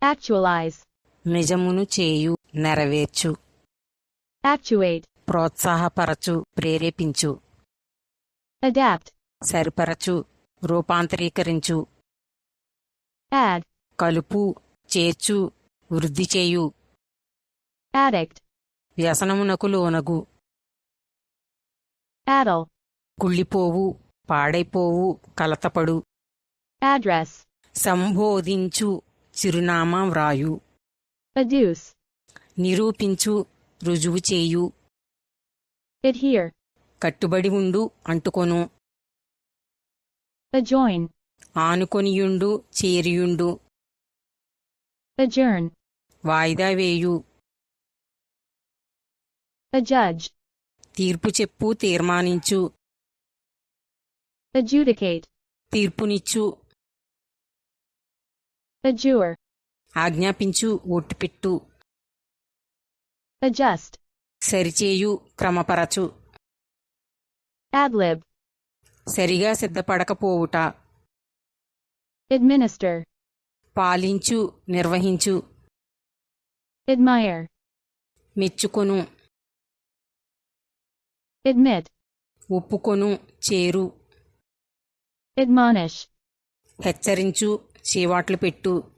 Actualize. నిజమును చేయు, నెరవేర్చు. Actuate. ప్రోత్సాహపరచు, ప్రేరేపించు. Adapt. సరిపరచు, రూపాంతరీకరించు. Add. కలుపు, చేర్చు, వృద్ధి చేయు. Addict. వ్యసనమునకు లోనగు. Addle. కుళ్ళిపోవు, పాడైపోవు, కలతపడు. Address. సంబోధించు, చిరునామా వ్రాయు. Adduce. నిరూపించు, రుజువు చేయు. Adhere. కట్టుబడి ఉండు, అంటుకొను. Adjoin. ఆనుకొనియుండు, చేరియుండు. Adjourn. వాయిదా వేయు. Adjudge. తీర్పు చెప్పు, తీర్మానించు. Adjudicate. తీర్పునిచ్చు. Adjure. ఆజ్ఞాపించు, ఒట్టుపెట్టు. Adjust. సరిచేయు, క్రమపరచు. Adlib. సరిగా సిద్ధపడకపోవుట. Administer. పాలించు, నిర్వహించు. Admire. మెచ్చుకొను. Admit. ఒప్పుకొను, చేరు. Admonish. హెచ్చరించు, చీవాట్లు పెట్టు.